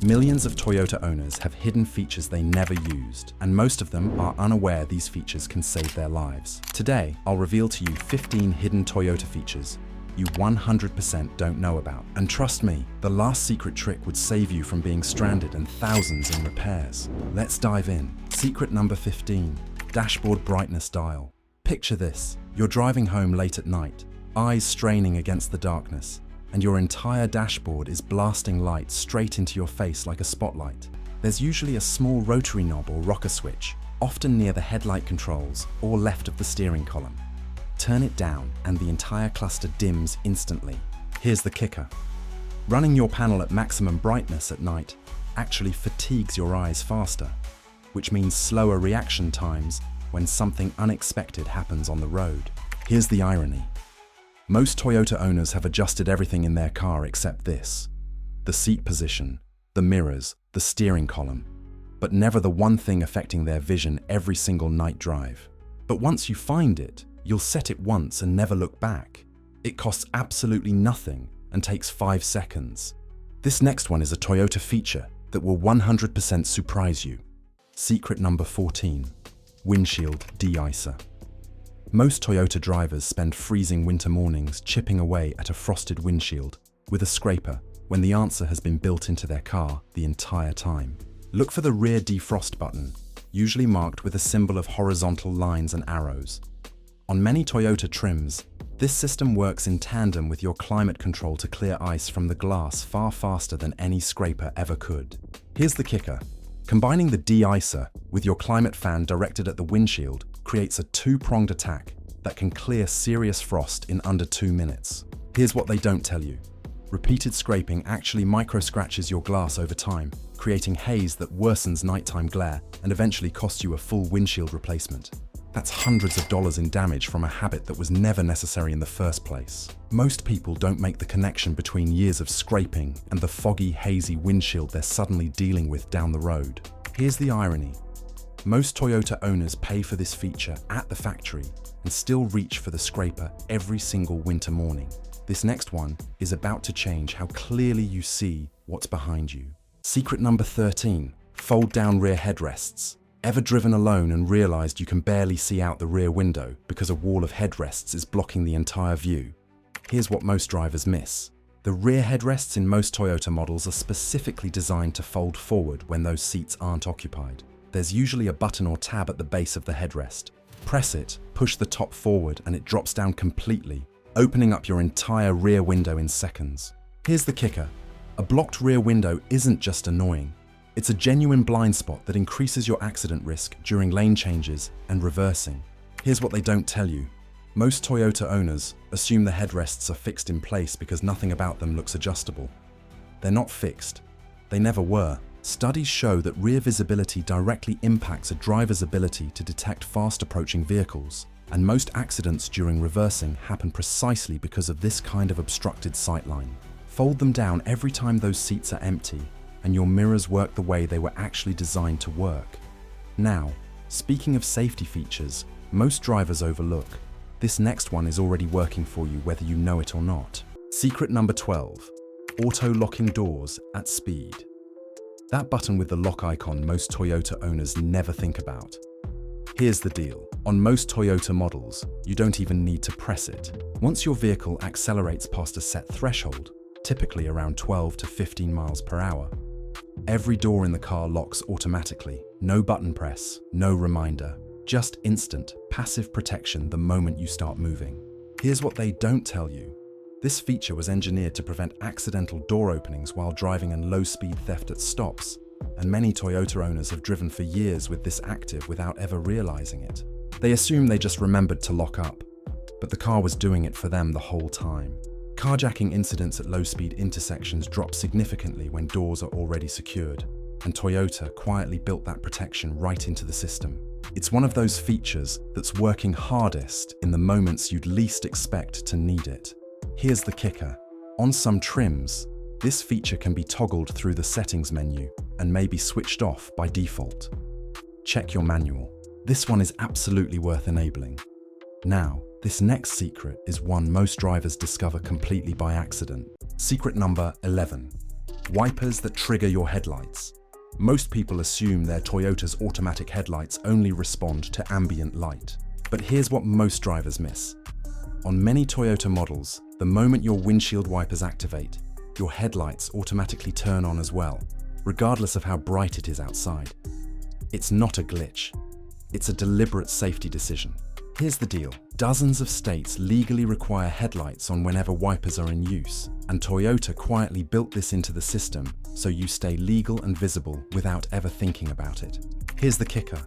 Millions of Toyota owners have hidden features they never used, and most of them are unaware these features can save their lives. Today, I'll reveal to you 15 hidden Toyota features you 100% don't know about. And trust me, the last secret trick would save you from being stranded and thousands in repairs. Let's dive in. Secret number 15, dashboard brightness dial. Picture this, you're driving home late at night, eyes straining against the darkness, and your entire dashboard is blasting light straight into your face like a spotlight. There's usually a small rotary knob or rocker switch, often near the headlight controls or left of the steering column. Turn it down and the entire cluster dims instantly. Here's the kicker. Running your panel at maximum brightness at night actually fatigues your eyes faster, which means slower reaction times when something unexpected happens on the road. Here's the irony. Most Toyota owners have adjusted everything in their car except this: the seat position, the mirrors, the steering column, but never the one thing affecting their vision every single night drive. But once you find it, you'll set it once and never look back. It costs absolutely nothing and takes 5 seconds. This next one is a Toyota feature that will 100% surprise you. Secret number 14, windshield deicer. Most Toyota drivers spend freezing winter mornings chipping away at a frosted windshield with a scraper when the answer has been built into their car the entire time. Look for the rear defrost button, usually marked with a symbol of horizontal lines and arrows. On many Toyota trims, this system works in tandem with your climate control to clear ice from the glass far faster than any scraper ever could. Here's the kicker. Combining the deicer with your climate fan directed at the windshield creates a two-pronged attack that can clear serious frost in under 2 minutes. Here's what they don't tell you. Repeated scraping actually micro-scratches your glass over time, creating haze that worsens nighttime glare and eventually costs you a full windshield replacement. That's hundreds of dollars in damage from a habit that was never necessary in the first place. Most people don't make the connection between years of scraping and the foggy, hazy windshield they're suddenly dealing with down the road. Here's the irony. Most Toyota owners pay for this feature at the factory and still reach for the scraper every single winter morning. This next one is about to change how clearly you see what's behind you. Secret number 13, fold down rear headrests. Ever driven alone and realized you can barely see out the rear window because a wall of headrests is blocking the entire view? Here's what most drivers miss. The rear headrests in most Toyota models are specifically designed to fold forward when those seats aren't occupied. There's usually a button or tab at the base of the headrest. Press it, push the top forward, and it drops down completely, opening up your entire rear window in seconds. Here's the kicker. A blocked rear window isn't just annoying. It's a genuine blind spot that increases your accident risk during lane changes and reversing. Here's what they don't tell you. Most Toyota owners assume the headrests are fixed in place because nothing about them looks adjustable. They're not fixed. They never were. Studies show that rear visibility directly impacts a driver's ability to detect fast approaching vehicles, and most accidents during reversing happen precisely because of this kind of obstructed sightline. Fold them down every time those seats are empty, and your mirrors work the way they were actually designed to work. Now, speaking of safety features, most drivers overlook. This next one is already working for you whether you know it or not. Secret number 12, auto-locking doors at speed. That button with the lock icon most Toyota owners never think about. Here's the deal. On most Toyota models, you don't even need to press it. Once your vehicle accelerates past a set threshold, typically around 12 to 15 miles per hour, every door in the car locks automatically. No button press, no reminder, just instant, passive protection the moment you start moving. Here's what they don't tell you. This feature was engineered to prevent accidental door openings while driving and low-speed theft at stops, and many Toyota owners have driven for years with this active without ever realizing it. They assume they just remembered to lock up, but the car was doing it for them the whole time. Carjacking incidents at low-speed intersections drop significantly when doors are already secured, and Toyota quietly built that protection right into the system. It's one of those features that's working hardest in the moments you'd least expect to need it. Here's the kicker. On some trims, this feature can be toggled through the settings menu and may be switched off by default. Check your manual. This one is absolutely worth enabling. Now, this next secret is one most drivers discover completely by accident. Secret number 11. Wipers that trigger your headlights. Most people assume their Toyota's automatic headlights only respond to ambient light. But here's what most drivers miss. On many Toyota models, the moment your windshield wipers activate, your headlights automatically turn on as well, regardless of how bright it is outside. It's not a glitch. It's a deliberate safety decision. Here's the deal. Dozens of states legally require headlights on whenever wipers are in use, and Toyota quietly built this into the system so you stay legal and visible without ever thinking about it. Here's the kicker.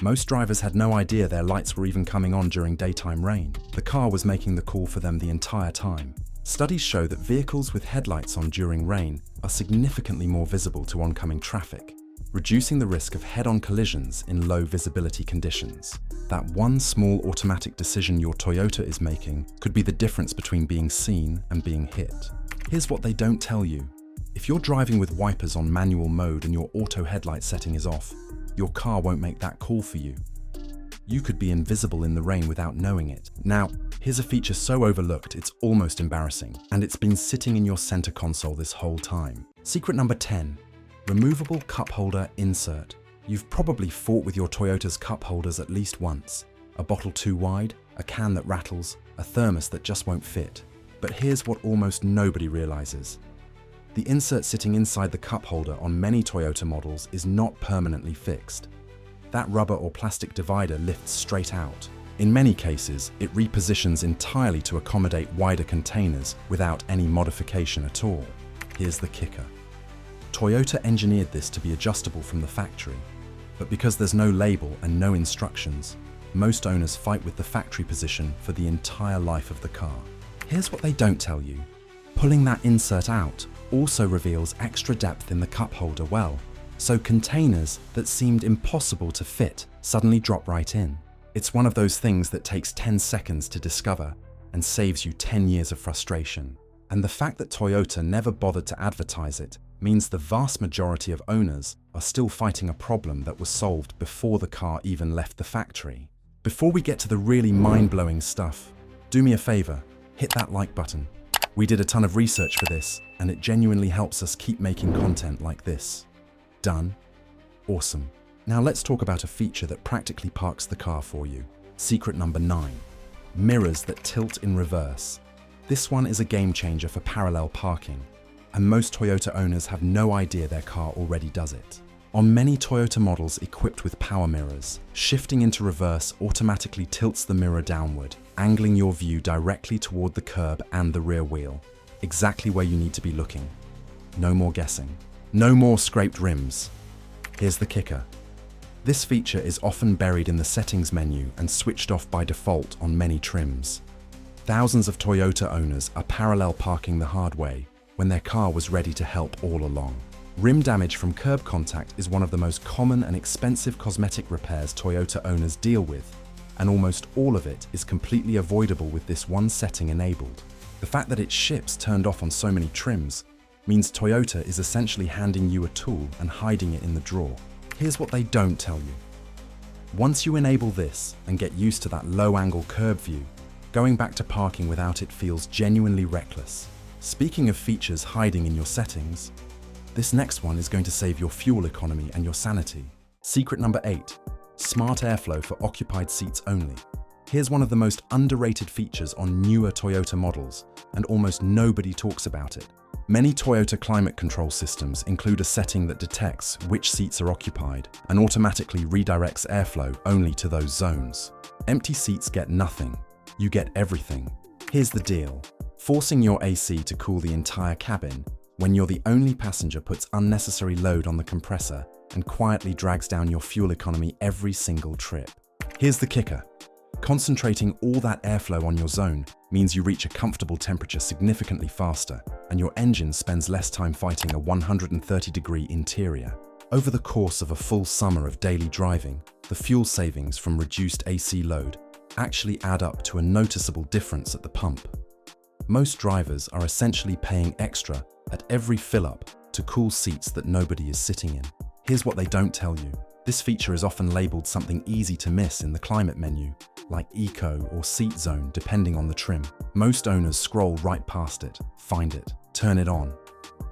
Most drivers had no idea their lights were even coming on during daytime rain. The car was making the call for them the entire time. Studies show that vehicles with headlights on during rain are significantly more visible to oncoming traffic, reducing the risk of head-on collisions in low visibility conditions. That one small automatic decision your Toyota is making could be the difference between being seen and being hit. Here's what they don't tell you. If you're driving with wipers on manual mode and your auto headlight setting is off, your car won't make that call for you. You could be invisible in the rain without knowing it. Now, here's a feature so overlooked it's almost embarrassing, and it's been sitting in your center console this whole time. Secret number 10. Removable cup holder insert. You've probably fought with your Toyota's cup holders at least once. A bottle too wide, a can that rattles, a thermos that just won't fit. But here's what almost nobody realizes. The insert sitting inside the cup holder on many Toyota models is not permanently fixed. That rubber or plastic divider lifts straight out. In many cases, it repositions entirely to accommodate wider containers without any modification at all. Here's the kicker. Toyota engineered this to be adjustable from the factory, but because there's no label and no instructions, most owners fight with the factory position for the entire life of the car. Here's what they don't tell you. Pulling that insert out also reveals extra depth in the cup holder well, so containers that seemed impossible to fit suddenly drop right in. It's one of those things that takes 10 seconds to discover and saves you 10 years of frustration. And the fact that Toyota never bothered to advertise it means the vast majority of owners are still fighting a problem that was solved before the car even left the factory. Before we get to the really mind-blowing stuff, do me a favor, hit that like button. We did a ton of research for this, and it genuinely helps us keep making content like this. Done? Awesome. Now let's talk about a feature that practically parks the car for you. Secret number 9. Mirrors that tilt in reverse. This one is a game changer for parallel parking, and most Toyota owners have no idea their car already does it. On many Toyota models equipped with power mirrors, shifting into reverse automatically tilts the mirror downward, angling your view directly toward the curb and the rear wheel, exactly where you need to be looking. No more guessing. No more scraped rims. Here's the kicker. This feature is often buried in the settings menu and switched off by default on many trims. Thousands of Toyota owners are parallel parking the hard way when their car was ready to help all along. Rim damage from curb contact is one of the most common and expensive cosmetic repairs Toyota owners deal with, and almost all of it is completely avoidable with this one setting enabled. The fact that it ships turned off on so many trims means Toyota is essentially handing you a tool and hiding it in the drawer. Here's what they don't tell you. Once you enable this and get used to that low-angle curb view, going back to parking without it feels genuinely reckless. Speaking of features hiding in your settings, this next one is going to save your fuel economy and your sanity. Secret number 8. Smart airflow for occupied seats only. Here's one of the most underrated features on newer Toyota models, and almost nobody talks about it. Many Toyota climate control systems include a setting that detects which seats are occupied and automatically redirects airflow only to those zones. Empty seats get nothing. You get everything. Here's the deal. Forcing your AC to cool the entire cabin when you're the only passenger puts unnecessary load on the compressor and quietly drags down your fuel economy every single trip. Here's the kicker. Concentrating all that airflow on your zone means you reach a comfortable temperature significantly faster, and your engine spends less time fighting a 130-degree interior. Over the course of a full summer of daily driving, the fuel savings from reduced AC load actually add up to a noticeable difference at the pump. Most drivers are essentially paying extra at every fill-up to cool seats that nobody is sitting in. Here's what they don't tell you. This feature is often labeled something easy to miss in the climate menu, like Eco or Seat Zone, depending on the trim. Most owners scroll right past it, find it, turn it on.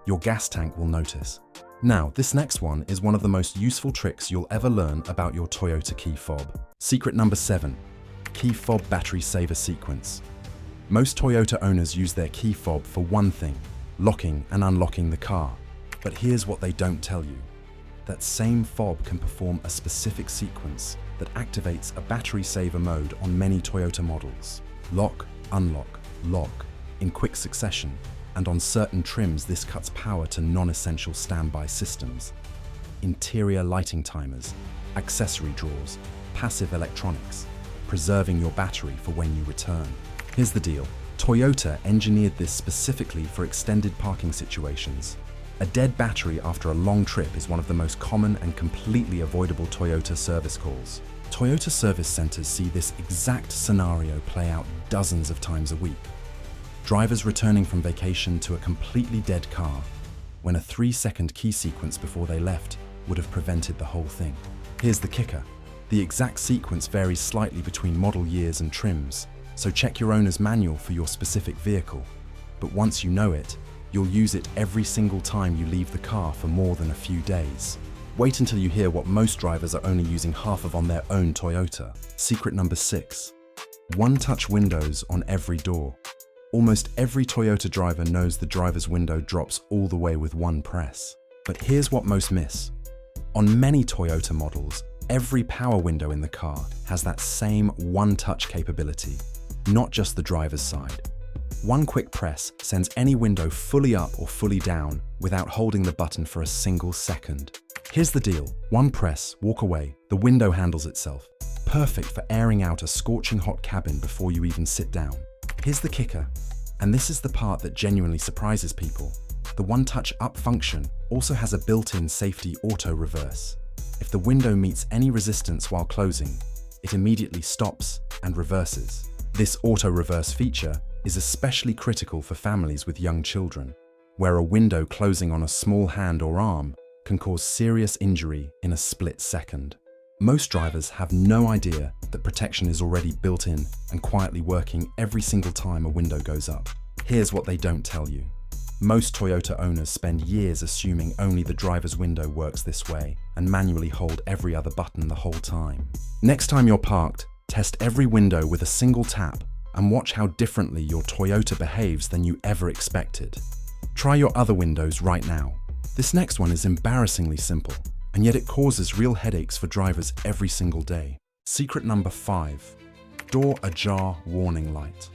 Your gas tank will notice. Now, this next one is one of the most useful tricks you'll ever learn about your Toyota key fob. Secret number 7, key fob battery saver sequence. Most Toyota owners use their key fob for one thing, locking and unlocking the car. But here's what they don't tell you. That same fob can perform a specific sequence that activates a battery saver mode on many Toyota models. Lock, unlock, lock, in quick succession, and on certain trims this cuts power to non-essential standby systems. Interior lighting timers, accessory drawers, passive electronics, preserving your battery for when you return. Here's the deal. Toyota engineered this specifically for extended parking situations. A dead battery after a long trip is one of the most common and completely avoidable Toyota service calls. Toyota service centers see this exact scenario play out dozens of times a week. Drivers returning from vacation to a completely dead car, when a 3-second key sequence before they left would have prevented the whole thing. Here's the kicker. The exact sequence varies slightly between model years and trims, so check your owner's manual for your specific vehicle. But once you know it, you'll use it every single time you leave the car for more than a few days. Wait until you hear what most drivers are only using half of on their own Toyota. Secret number 6, one-touch windows on every door. Almost every Toyota driver knows the driver's window drops all the way with one press. But here's what most miss. On many Toyota models, every power window in the car has that same one-touch capability, not just the driver's side. One quick press sends any window fully up or fully down without holding the button for a single second. Here's the deal. One press, walk away, the window handles itself. Perfect for airing out a scorching hot cabin before you even sit down. Here's the kicker, and this is the part that genuinely surprises people. The one-touch up function also has a built-in safety auto reverse. If the window meets any resistance while closing, it immediately stops and reverses. This auto reverse feature is especially critical for families with young children, where a window closing on a small hand or arm can cause serious injury in a split second. Most drivers have no idea that protection is already built in and quietly working every single time a window goes up. Here's what they don't tell you. Most Toyota owners spend years assuming only the driver's window works this way and manually hold every other button the whole time. Next time you're parked, test every window with a single tap and watch how differently your Toyota behaves than you ever expected. Try your other windows right now. This next one is embarrassingly simple, and yet it causes real headaches for drivers every single day. Secret number 5, door-ajar warning light.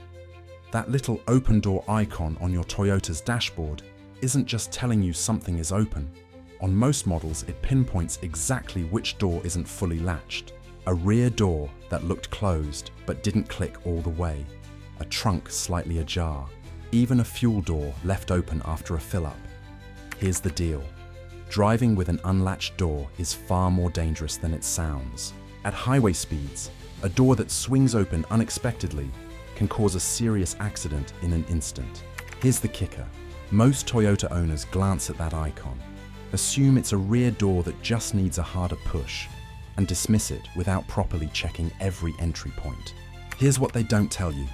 That little open door icon on your Toyota's dashboard isn't just telling you something is open. On most models, it pinpoints exactly which door isn't fully latched. A rear door that looked closed but didn't click all the way. A trunk slightly ajar. Even a fuel door left open after a fill-up. Here's the deal. Driving with an unlatched door is far more dangerous than it sounds. At highway speeds, a door that swings open unexpectedly can cause a serious accident in an instant. Here's the kicker. Most Toyota owners glance at that icon, assume it's a rear door that just needs a harder push, and dismiss it without properly checking every entry point. Here's what they don't tell you.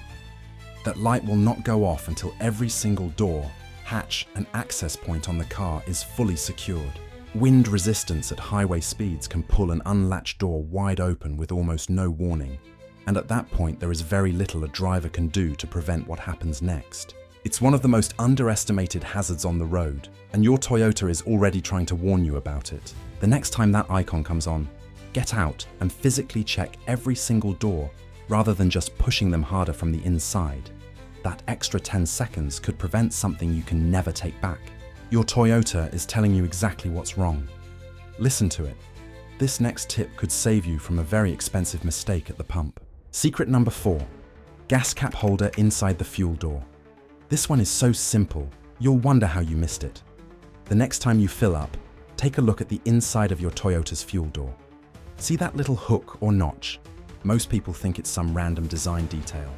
That light will not go off until every single door, hatch, and access point on the car is fully secured. Wind resistance at highway speeds can pull an unlatched door wide open with almost no warning, and at that point there is very little a driver can do to prevent what happens next. It's one of the most underestimated hazards on the road, and your Toyota is already trying to warn you about it. The next time that icon comes on, get out and physically check every single door rather than just pushing them harder from the inside. That extra 10 seconds could prevent something you can never take back. Your Toyota is telling you exactly what's wrong. Listen to it. This next tip could save you from a very expensive mistake at the pump. Secret number 4, gas cap holder inside the fuel door. This one is so simple, you'll wonder how you missed it. The next time you fill up, take a look at the inside of your Toyota's fuel door. See that little hook or notch? Most people think it's some random design detail.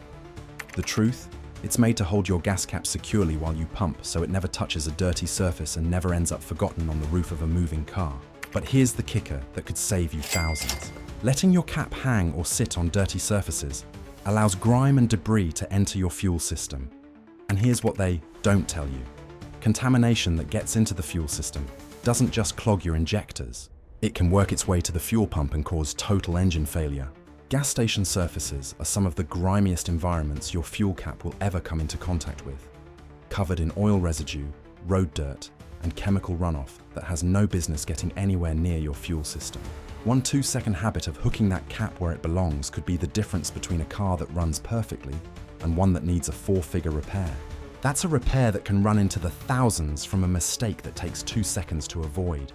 The truth? It's made to hold your gas cap securely while you pump so it never touches a dirty surface and never ends up forgotten on the roof of a moving car. But here's the kicker that could save you thousands. Letting your cap hang or sit on dirty surfaces allows grime and debris to enter your fuel system. And here's what they don't tell you. Contamination that gets into the fuel system doesn't just clog your injectors. It can work its way to the fuel pump and cause total engine failure. Gas station surfaces are some of the grimiest environments your fuel cap will ever come into contact with. Covered in oil residue, road dirt, and chemical runoff that has no business getting anywhere near your fuel system. One 2-second habit of hooking that cap where it belongs could be the difference between a car that runs perfectly and one that needs a 4-figure repair. That's a repair that can run into the thousands from a mistake that takes 2 seconds to avoid.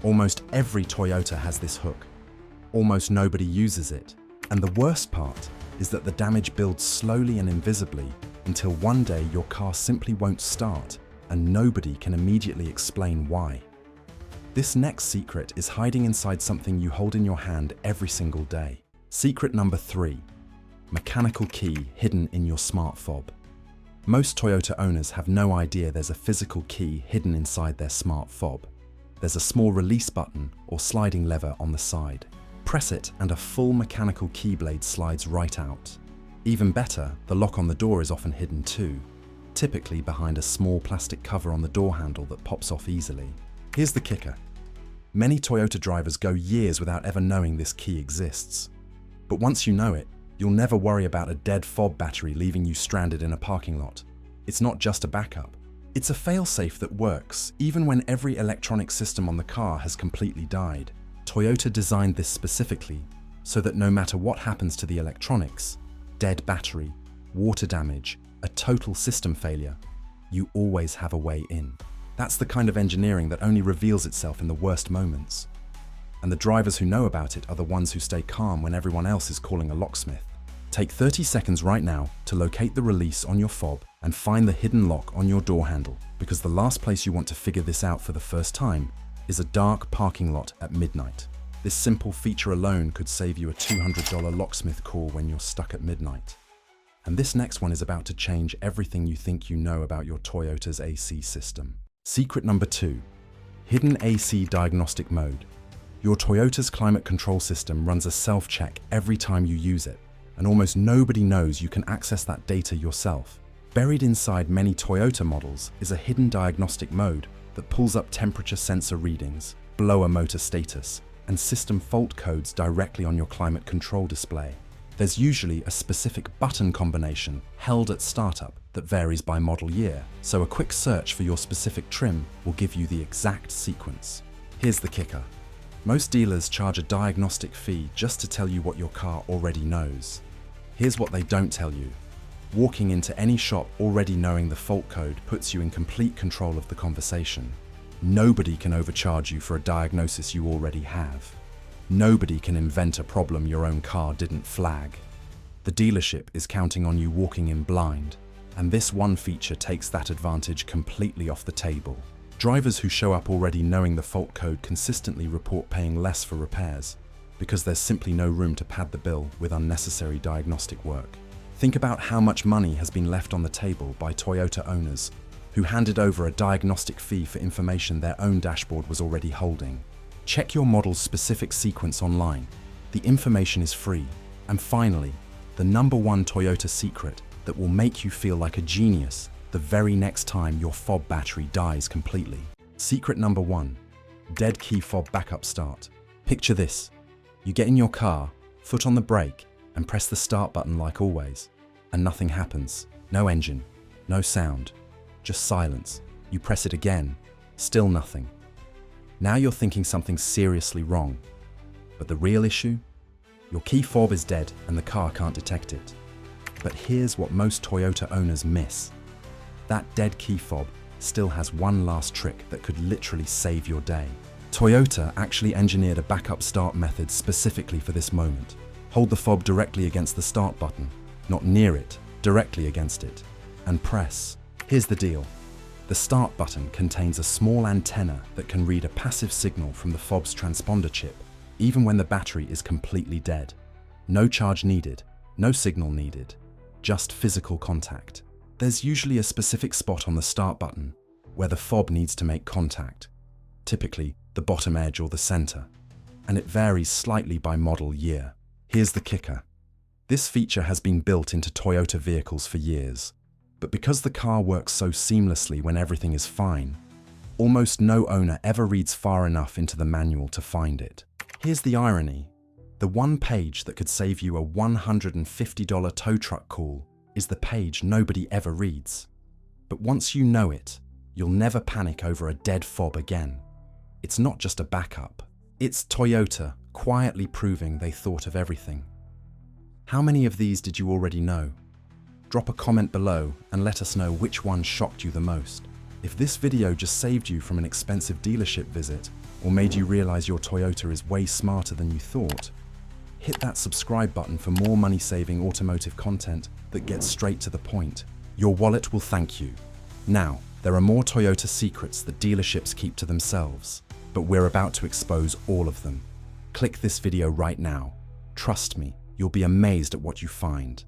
Almost every Toyota has this hook. Almost nobody uses it. And the worst part is that the damage builds slowly and invisibly until one day your car simply won't start and nobody can immediately explain why. This next secret is hiding inside something you hold in your hand every single day. Secret number 3. Mechanical key hidden in your smart fob. Most Toyota owners have no idea there's a physical key hidden inside their smart fob. There's a small release button or sliding lever on the side. Press it and a full mechanical key blade slides right out. Even better, the lock on the door is often hidden too, typically behind a small plastic cover on the door handle that pops off easily. Here's the kicker. Many Toyota drivers go years without ever knowing this key exists. But once you know it, you'll never worry about a dead fob battery leaving you stranded in a parking lot. It's not just a backup. It's a failsafe that works even when every electronic system on the car has completely died. Toyota designed this specifically so that no matter what happens to the electronics, dead battery, water damage, a total system failure, you always have a way in. That's the kind of engineering that only reveals itself in the worst moments. And the drivers who know about it are the ones who stay calm when everyone else is calling a locksmith. Take 30 seconds right now to locate the release on your fob and find the hidden lock on your door handle, because the last place you want to figure this out for the first time is a dark parking lot at midnight. This simple feature alone could save you a $200 locksmith call when you're stuck at midnight. And this next one is about to change everything you think you know about your Toyota's AC system. Secret number 2. Hidden AC diagnostic mode. Your Toyota's climate control system runs a self-check every time you use it, and almost nobody knows you can access that data yourself. Buried inside many Toyota models is a hidden diagnostic mode that pulls up temperature sensor readings, blower motor status, and system fault codes directly on your climate control display. There's usually a specific button combination held at startup that varies by model year, so a quick search for your specific trim will give you the exact sequence. Here's the kicker. Most dealers charge a diagnostic fee just to tell you what your car already knows. Here's what they don't tell you. Walking into any shop already knowing the fault code puts you in complete control of the conversation. Nobody can overcharge you for a diagnosis you already have. Nobody can invent a problem your own car didn't flag. The dealership is counting on you walking in blind, and this one feature takes that advantage completely off the table. Drivers who show up already knowing the fault code consistently report paying less for repairs, because there's simply no room to pad the bill with unnecessary diagnostic work. Think about how much money has been left on the table by Toyota owners who handed over a diagnostic fee for information their own dashboard was already holding. Check your model's specific sequence online. The information is free. And finally, the number 1 Toyota secret that will make you feel like a genius the very next time your fob battery dies completely. Secret number 1, dead key fob backup start. Picture this. You get in your car, foot on the brake, and press the start button like always, and nothing happens. No engine, no sound, just silence. You press it again, still nothing. Now you're thinking something's seriously wrong. But the real issue? Your key fob is dead and the car can't detect it. But here's what most Toyota owners miss. That dead key fob still has one last trick that could literally save your day. Toyota actually engineered a backup start method specifically for this moment. Hold the fob directly against the start button, not near it, directly against it, and press. Here's the deal. The start button contains a small antenna that can read a passive signal from the fob's transponder chip, even when the battery is completely dead. No charge needed, no signal needed, just physical contact. There's usually a specific spot on the start button where the fob needs to make contact, typically the bottom edge or the center, and it varies slightly by model year. Here's the kicker. This feature has been built into Toyota vehicles for years. But because the car works so seamlessly when everything is fine, almost no owner ever reads far enough into the manual to find it. Here's the irony. The one page that could save you a $150 tow truck call is the page nobody ever reads. But once you know it, you'll never panic over a dead fob again. It's not just a backup. It's Toyota quietly proving they thought of everything. How many of these did you already know? Drop a comment below and let us know which one shocked you the most. If this video just saved you from an expensive dealership visit or made you realize your Toyota is way smarter than you thought, hit that subscribe button for more money-saving automotive content that gets straight to the point. Your wallet will thank you. Now, there are more Toyota secrets that dealerships keep to themselves, but we're about to expose all of them. Click this video right now. Trust me, you'll be amazed at what you find.